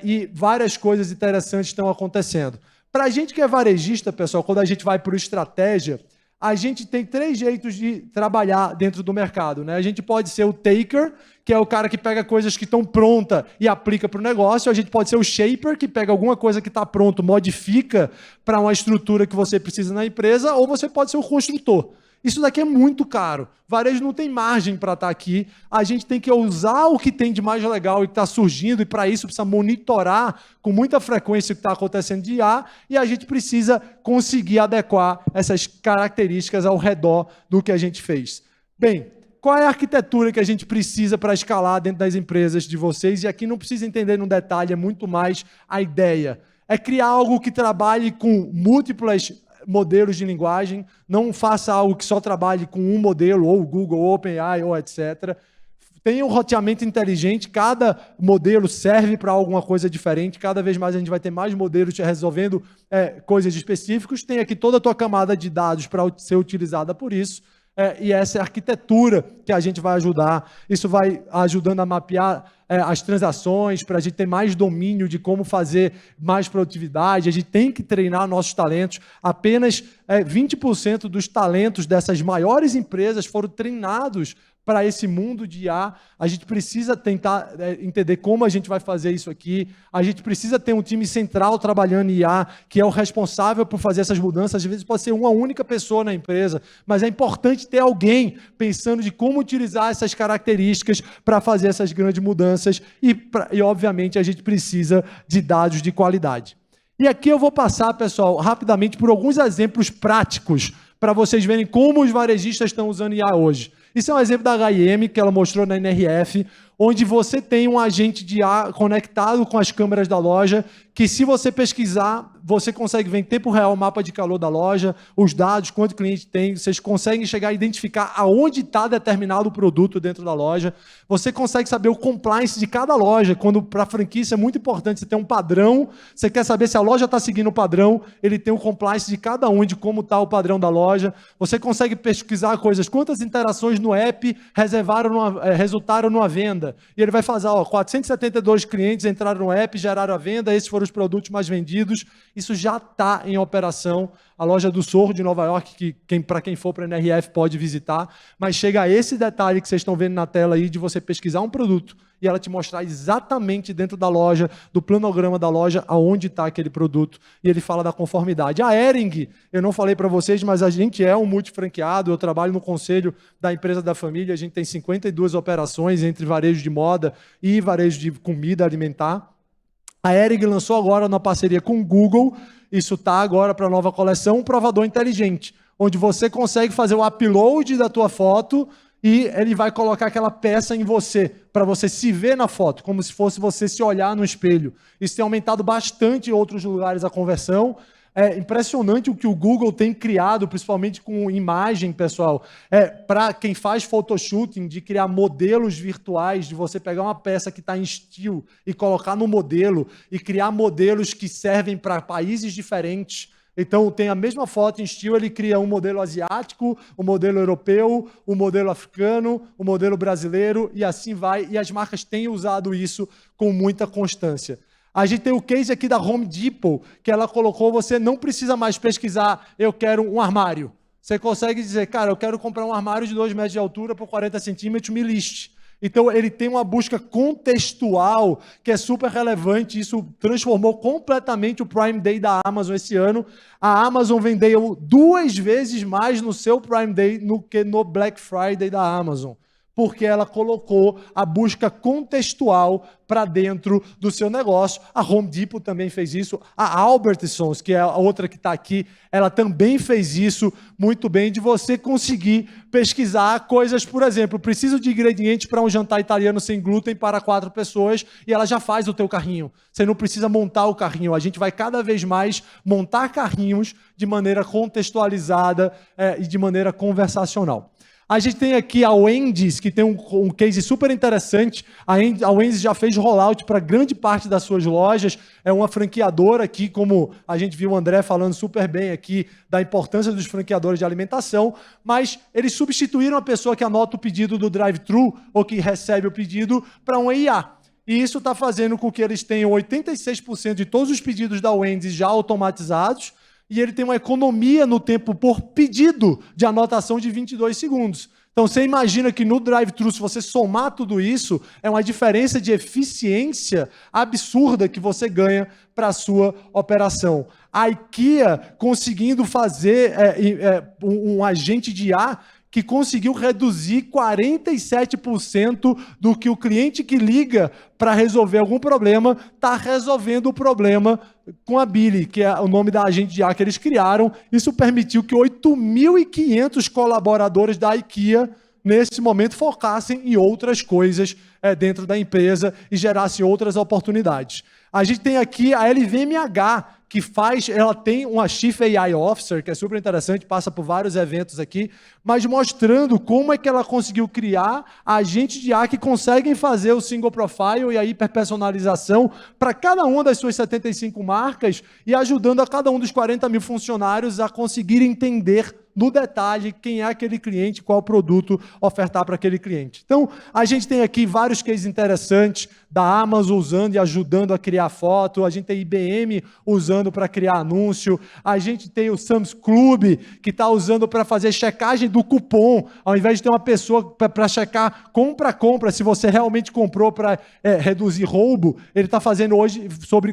S1: e várias coisas interessantes estão acontecendo. Para a gente que é varejista, pessoal, quando a gente vai para o estratégia, a gente tem 3 jeitos de trabalhar dentro do mercado, né? A gente pode ser o taker, que é o cara que pega coisas que estão prontas e aplica para o negócio. A gente pode ser o shaper, que pega alguma coisa que está pronto, modifica para uma estrutura que você precisa na empresa, ou você pode ser o construtor. Isso daqui é muito caro. Varejo não tem margem para estar aqui. A gente tem que usar o que tem de mais legal e que está surgindo, e para isso precisa monitorar com muita frequência o que está acontecendo de IA, e a gente precisa conseguir adequar essas características ao redor do que a gente fez. Bem, qual é a arquitetura que a gente precisa para escalar dentro das empresas de vocês? E aqui não precisa entender no detalhe, é muito mais a ideia. É criar algo que trabalhe com múltiplas modelos de linguagem, não faça algo que só trabalhe com um modelo, ou Google, ou OpenAI, ou etc. Tenha um roteamento inteligente, cada modelo serve para alguma coisa diferente, cada vez mais a gente vai ter mais modelos resolvendo coisas específicas. Tem aqui toda a tua camada de dados para ser utilizada por isso. E essa é a arquitetura que a gente vai ajudar. Isso vai ajudando a mapear as transações, para a gente ter mais domínio de como fazer mais produtividade. A gente tem que treinar nossos talentos. Apenas 20% dos talentos dessas maiores empresas foram treinados para esse mundo de IA. A gente precisa tentar entender como a gente vai fazer isso aqui. A gente precisa ter um time central trabalhando em IA, que é o responsável por fazer essas mudanças. Às vezes pode ser uma única pessoa na empresa, mas é importante ter alguém pensando de como utilizar essas características para fazer essas grandes mudanças. E, obviamente, a gente precisa de dados de qualidade. E aqui eu vou passar, pessoal, rapidamente por alguns exemplos práticos para vocês verem como os varejistas estão usando IA hoje. Isso é um exemplo da H&M, que ela mostrou na NRF, onde você tem um agente de IA conectado com as câmeras da loja, que se você pesquisar, você consegue ver em tempo real o mapa de calor da loja, os dados, quanto cliente tem, vocês conseguem chegar a identificar aonde está determinado o produto dentro da loja, você consegue saber o compliance de cada loja, quando para a franquia isso é muito importante, você tem um padrão, você quer saber se a loja está seguindo o padrão, ele tem o compliance de cada um, de como está o padrão da loja, você consegue pesquisar coisas, quantas interações no app resultaram numa venda, e ele vai fazer, 472 clientes entraram no app, geraram a venda, esses foram os produtos mais vendidos. Isso já está em operação. A loja do Sorro de Nova York, que para quem for para a NRF pode visitar, mas chega a esse detalhe que vocês estão vendo na tela aí, de você pesquisar um produto e ela te mostrar exatamente dentro da loja, do planograma da loja, aonde está aquele produto, e ele fala da conformidade. A Hering, eu não falei para vocês, mas a gente é um multifranqueado, eu trabalho no conselho da empresa da família, a gente tem 52 operações entre varejo de moda e varejo de comida alimentar. A Hering lançou agora, na parceria com o Google, isso está agora para a nova coleção, um provador inteligente, onde você consegue fazer o upload da tua foto e ele vai colocar aquela peça em você, para você se ver na foto, como se fosse você se olhar no espelho. Isso tem aumentado bastante em outros lugares a conversão. É impressionante o que o Google tem criado, principalmente com imagem, pessoal. Para quem faz photoshooting, de criar modelos virtuais, de você pegar uma peça que está em steel e colocar no modelo, e criar modelos que servem para países diferentes. Então, tem a mesma foto em steel, ele cria um modelo asiático, um modelo europeu, um modelo africano, um modelo brasileiro, e assim vai. E as marcas têm usado isso com muita constância. A gente tem o case aqui da Home Depot, que ela colocou, você não precisa mais pesquisar, eu quero um armário. Você consegue dizer, cara, eu quero comprar um armário de 2 metros de altura por 40 centímetros, me liste. Então, ele tem uma busca contextual que é super relevante. Isso transformou completamente o Prime Day da Amazon esse ano. A Amazon vendeu 2 vezes mais no seu Prime Day do que no Black Friday da Amazon, porque ela colocou a busca contextual para dentro do seu negócio. A Home Depot também fez isso. A Albertsons, que é a outra que está aqui, ela também fez isso muito bem, de você conseguir pesquisar coisas, por exemplo, preciso de ingredientes para um jantar italiano sem glúten para 4 pessoas, e ela já faz o teu carrinho. Você não precisa montar o carrinho. A gente vai cada vez mais montar carrinhos de maneira contextualizada e de maneira conversacional. A gente tem aqui a Wendy's, que tem um case super interessante. A Wendy's já fez rollout para grande parte das suas lojas. É uma franqueadora aqui, como a gente viu o André falando super bem aqui, da importância dos franqueadores de alimentação, mas eles substituíram a pessoa que anota o pedido do drive-thru ou que recebe o pedido para um IA. E isso está fazendo com que eles tenham 86% de todos os pedidos da Wendy's já automatizados, e ele tem uma economia no tempo por pedido de anotação de 22 segundos. Então, você imagina que no drive-thru, se você somar tudo isso, é uma diferença de eficiência absurda que você ganha para a sua operação. A IKEA conseguindo fazer um agente de IA que conseguiu reduzir 47% do que o cliente que liga para resolver algum problema está resolvendo o problema com a Billy, que é o nome da agente de IA que eles criaram. Isso permitiu que 8.500 colaboradores da IKEA, nesse momento, focassem em outras coisas dentro da empresa e gerassem outras oportunidades. A gente tem aqui a LVMH, que ela tem uma Chief AI Officer, que é super interessante, passa por vários eventos aqui, mas mostrando como é que ela conseguiu criar agentes de IA que conseguem fazer o single profile e a hiperpersonalização para cada uma das suas 75 marcas e ajudando a cada um dos 40 mil funcionários a conseguir entender no detalhe quem é aquele cliente, qual produto ofertar para aquele cliente. Então, a gente tem aqui vários cases interessantes da Amazon usando e ajudando a criar foto, a gente tem IBM usando para criar anúncio, a gente tem o Sam's Club, que está usando para fazer checagem do cupom, ao invés de ter uma pessoa para checar compra, se você realmente comprou para reduzir roubo, ele está fazendo hoje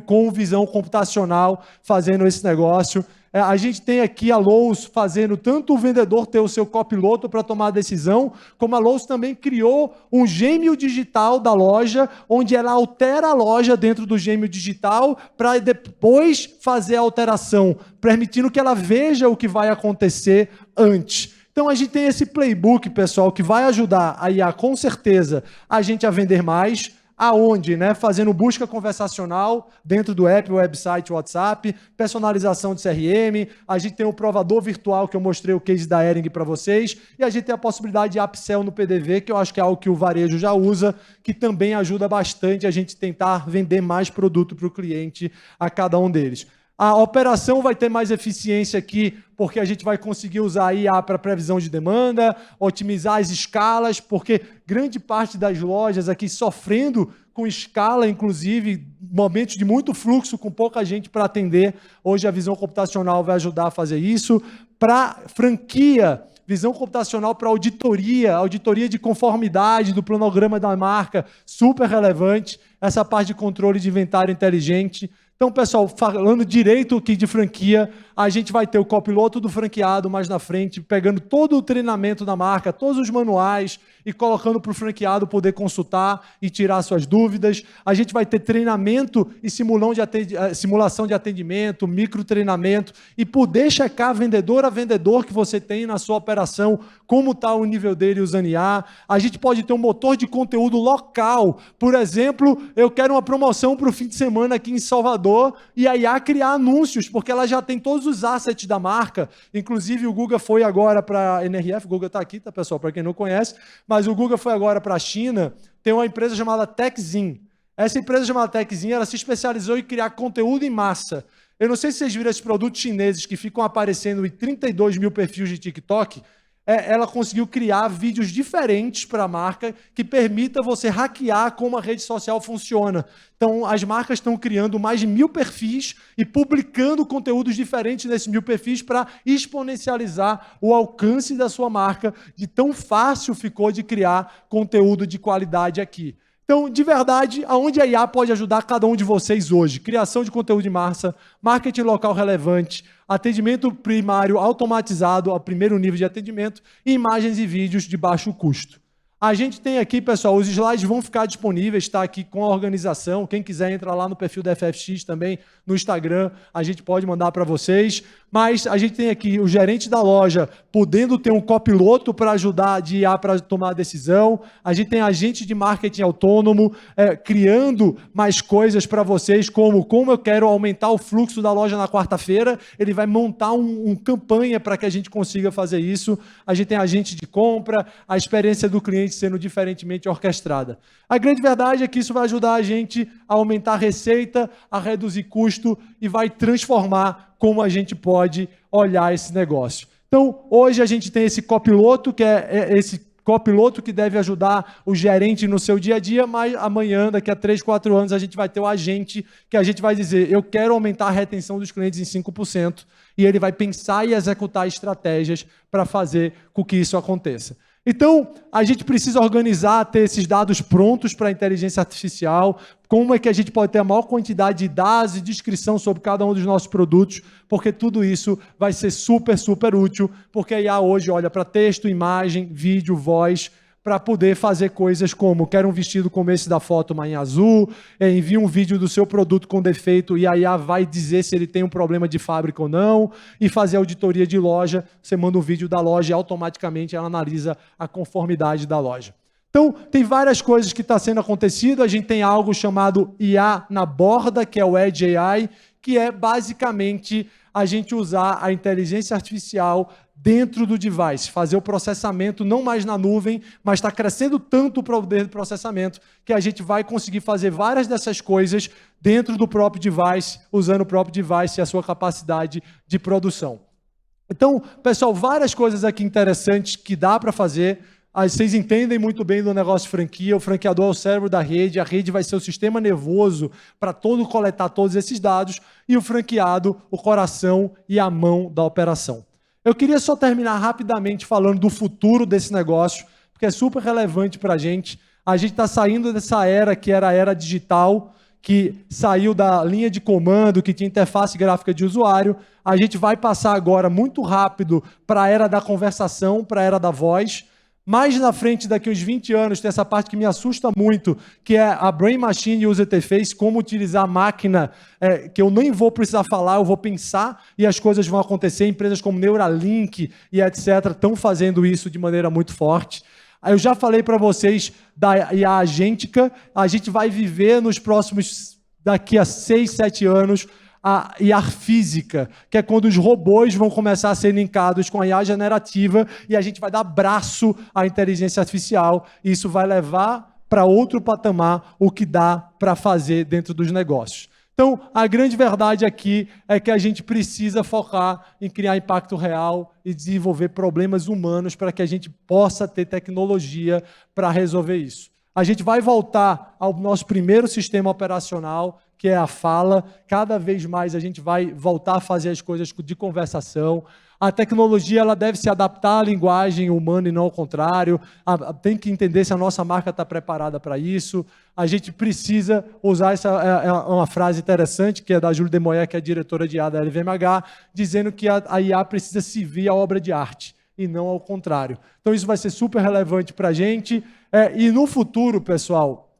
S1: com visão computacional, fazendo esse negócio. A gente tem aqui a Lowe's fazendo tanto o vendedor ter o seu copiloto para tomar a decisão, como a Lowe's também criou um gêmeo digital da loja, onde ela altera a loja dentro do gêmeo digital para depois fazer a alteração, permitindo que ela veja o que vai acontecer antes. Então, a gente tem esse playbook, pessoal, que vai ajudar a IA, com certeza, a gente a vender mais. Aonde? Fazendo busca conversacional dentro do app, website, WhatsApp, personalização de CRM, a gente tem o provador virtual que eu mostrei o case da Hering para vocês, e a gente tem a possibilidade de upsell no PDV, que eu acho que é algo que o varejo já usa, que também ajuda bastante a gente tentar vender mais produto para o cliente a cada um deles. A operação vai ter mais eficiência aqui, porque a gente vai conseguir usar a IA para previsão de demanda, otimizar as escalas, porque grande parte das lojas aqui sofrendo com escala, inclusive, momentos de muito fluxo, com pouca gente para atender. Hoje a visão computacional vai ajudar a fazer isso. Para franquia, visão computacional para auditoria de conformidade do planograma da marca, super relevante. Essa parte de controle de inventário inteligente. Então, pessoal, falando direito aqui de franquia, a gente vai ter o copiloto do franqueado mais na frente, pegando todo o treinamento da marca, todos os manuais e colocando para o franqueado poder consultar e tirar suas dúvidas. A gente vai ter treinamento e simulação de atendimento, microtreinamento e poder checar vendedor a vendedor que você tem na sua operação, como está o nível dele usando IA. A gente pode ter um motor de conteúdo local. Por exemplo, eu quero uma promoção para o fim de semana aqui em Salvador e a IA criar anúncios, porque ela já tem todos os assets da marca. Inclusive, o Guga foi agora para a NRF, o Guga está aqui, tá, pessoal, para quem não conhece, mas o Guga foi agora para a China, tem uma empresa chamada Techzin. Essa empresa chamada Techzin, ela se especializou em criar conteúdo em massa. Eu não sei se vocês viram esses produtos chineses que ficam aparecendo em 32 mil perfis de TikTok. Ela conseguiu criar vídeos diferentes para a marca que permita você hackear como a rede social funciona. Então, as marcas estão criando mais de 1.000 perfis e publicando conteúdos diferentes nesses 1.000 perfis para exponencializar o alcance da sua marca, de tão fácil ficou de criar conteúdo de qualidade aqui. Então, de verdade, aonde a IA pode ajudar cada um de vocês hoje? Criação de conteúdo de massa, marketing local relevante, atendimento primário automatizado ao primeiro nível de atendimento e imagens e vídeos de baixo custo. A gente tem aqui, pessoal, os slides vão ficar disponíveis, está aqui com a organização. Quem quiser entrar lá no perfil da FFX também, no Instagram, a gente pode mandar para vocês. Mas a gente tem aqui o gerente da loja podendo ter um copiloto para ajudar de IA para tomar a decisão. A gente tem agente de marketing autônomo criando mais coisas para vocês, como eu quero aumentar o fluxo da loja na quarta-feira, ele vai montar uma campanha para que a gente consiga fazer isso. A gente tem agente de compra, a experiência do cliente sendo diferentemente orquestrada. A grande verdade é que isso vai ajudar a gente a aumentar a receita, a reduzir custo e vai transformar como a gente pode olhar esse negócio. Então, hoje a gente tem esse copiloto, que é esse copiloto que deve ajudar o gerente no seu dia a dia, mas amanhã, daqui a 3, 4 anos, a gente vai ter o agente que a gente vai dizer, eu quero aumentar a retenção dos clientes em 5%, e ele vai pensar e executar estratégias para fazer com que isso aconteça. Então, a gente precisa organizar, ter esses dados prontos para a inteligência artificial, como é que a gente pode ter a maior quantidade de dados e descrição sobre cada um dos nossos produtos, porque tudo isso vai ser super, super útil, porque a IA hoje olha para texto, imagem, vídeo, voz, para poder fazer coisas como, quero um vestido como esse da foto, mas em azul, envia um vídeo do seu produto com defeito e a IA vai dizer se ele tem um problema de fábrica ou não, e fazer auditoria de loja, você manda um vídeo da loja e automaticamente ela analisa a conformidade da loja. Então, tem várias coisas que estão sendo acontecido, a gente tem algo chamado IA na borda, que é o Edge AI, que é basicamente a gente usar a inteligência artificial dentro do device, fazer o processamento não mais na nuvem, mas está crescendo tanto o poder de processamento que a gente vai conseguir fazer várias dessas coisas dentro do próprio device, usando o próprio device e a sua capacidade de produção. Então, pessoal, várias coisas aqui interessantes que dá para fazer. Vocês entendem muito bem do negócio de franquia, o franqueador é o cérebro da rede, a rede vai ser o sistema nervoso para coletar todos esses dados, e o franqueado, o coração e a mão da operação. Eu queria só terminar rapidamente falando do futuro desse negócio, porque é super relevante para a gente. A gente está saindo dessa era que era a era digital, que saiu da linha de comando, que tinha interface gráfica de usuário. A gente vai passar agora muito rápido para a era da conversação, para a era da voz. Mais na frente, daqui uns 20 anos, tem essa parte que me assusta muito, que é a Brain Machine User Interface, como utilizar a máquina, que eu nem vou precisar falar, eu vou pensar e as coisas vão acontecer. Empresas como Neuralink e etc. estão fazendo isso de maneira muito forte. Eu já falei para vocês da IA agêntica, a gente vai viver nos próximos, daqui a 6, 7 anos, a IA física, que é quando os robôs vão começar a ser linkados com a IA generativa e a gente vai dar braço à inteligência artificial, e isso vai levar para outro patamar o que dá para fazer dentro dos negócios. Então, a grande verdade aqui é que a gente precisa focar em criar impacto real e desenvolver problemas humanos para que a gente possa ter tecnologia para resolver isso. A gente vai voltar ao nosso primeiro sistema operacional, que é a fala. Cada vez mais a gente vai voltar a fazer as coisas de conversação. A tecnologia ela deve se adaptar à linguagem humana e não ao contrário. Tem que entender se a nossa marca está preparada para isso. A gente precisa usar uma frase interessante, que é da Júlia Demoyer, que é a diretora de IA da LVMH, dizendo que a IA precisa servir a obra de arte e não ao contrário. Então isso vai ser super relevante para a gente. E no futuro, pessoal,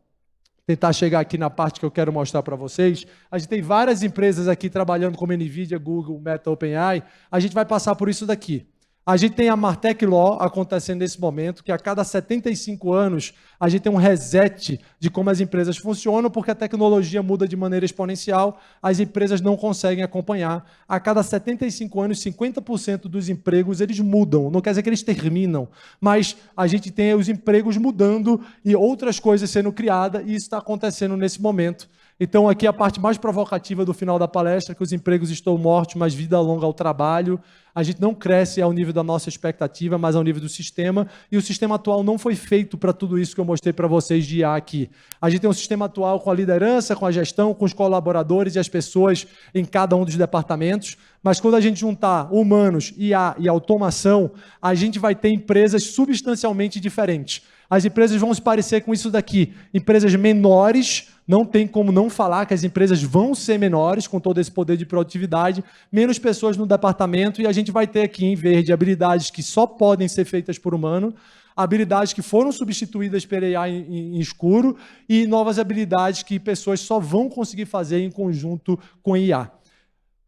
S1: tentar chegar aqui na parte que eu quero mostrar para vocês, a gente tem várias empresas aqui trabalhando como NVIDIA, Google, Meta, OpenAI, a gente vai passar por isso daqui. A gente tem a Martech Law acontecendo nesse momento, que a cada 75 anos a gente tem um reset de como as empresas funcionam, porque a tecnologia muda de maneira exponencial, as empresas não conseguem acompanhar. A cada 75 anos, 50% dos empregos eles mudam, não quer dizer que eles terminam, mas a gente tem os empregos mudando e outras coisas sendo criadas, e isso está acontecendo nesse momento. Então, aqui a parte mais provocativa do final da palestra, que os empregos estão mortos, mas vida longa ao trabalho. A gente não cresce ao nível da nossa expectativa, mas ao nível do sistema. E o sistema atual não foi feito para tudo isso que eu mostrei para vocês de IA aqui. A gente tem um sistema atual com a liderança, com a gestão, com os colaboradores e as pessoas em cada um dos departamentos. Mas quando a gente juntar humanos, IA e automação, a gente vai ter empresas substancialmente diferentes. As empresas vão se parecer com isso daqui. Empresas menores, não tem como não falar que as empresas vão ser menores com todo esse poder de produtividade, menos pessoas no departamento, e a gente vai ter aqui em verde habilidades que só podem ser feitas por humano, habilidades que foram substituídas pela AI em escuro e novas habilidades que pessoas só vão conseguir fazer em conjunto com IA.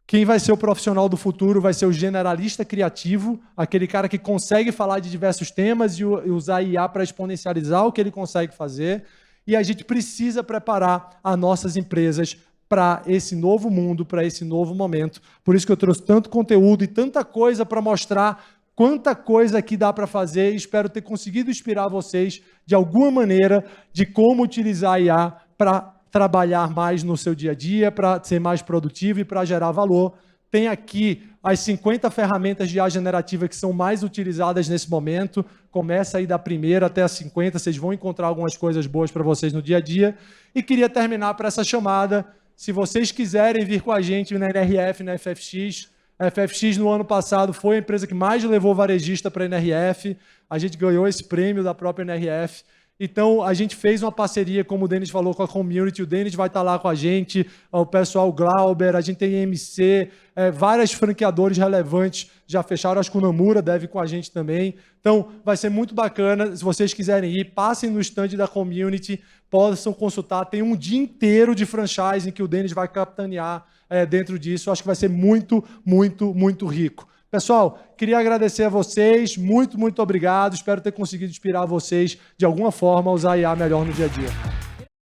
S1: Quem vai ser o profissional do futuro vai ser o generalista criativo, aquele cara que consegue falar de diversos temas e usar IA para exponencializar o que ele consegue fazer. E a gente precisa preparar as nossas empresas para esse novo mundo, para esse novo momento. Por isso que eu trouxe tanto conteúdo e tanta coisa para mostrar quanta coisa aqui dá para fazer. E espero ter conseguido inspirar vocês de alguma maneira de como utilizar a IA para trabalhar mais no seu dia a dia, para ser mais produtivo e para gerar valor. Tem aqui as 50 ferramentas de IA generativa que são mais utilizadas nesse momento. Começa aí da primeira até a 50, vocês vão encontrar algumas coisas boas para vocês no dia a dia. E queria terminar para essa chamada. Se vocês quiserem vir com a gente na NRF, na FFX, a FFX no ano passado foi a empresa que mais levou varejista para a NRF. A gente ganhou esse prêmio da própria NRF. Então, a gente fez uma parceria, como o Denis falou, com a community. O Denis vai estar lá com a gente, o pessoal Glauber, a gente tem MC, vários franqueadores relevantes já fecharam. Acho que o Namura deve ir com a gente também. Então, vai ser muito bacana. Se vocês quiserem ir, passem no stand da community, possam consultar. Tem um dia inteiro de franchising que o Denis vai capitanear dentro disso. Acho que vai ser muito, muito, muito rico. Pessoal, queria agradecer a vocês, muito, muito obrigado. Espero ter conseguido inspirar vocês de alguma forma a usar a IA melhor no dia a dia.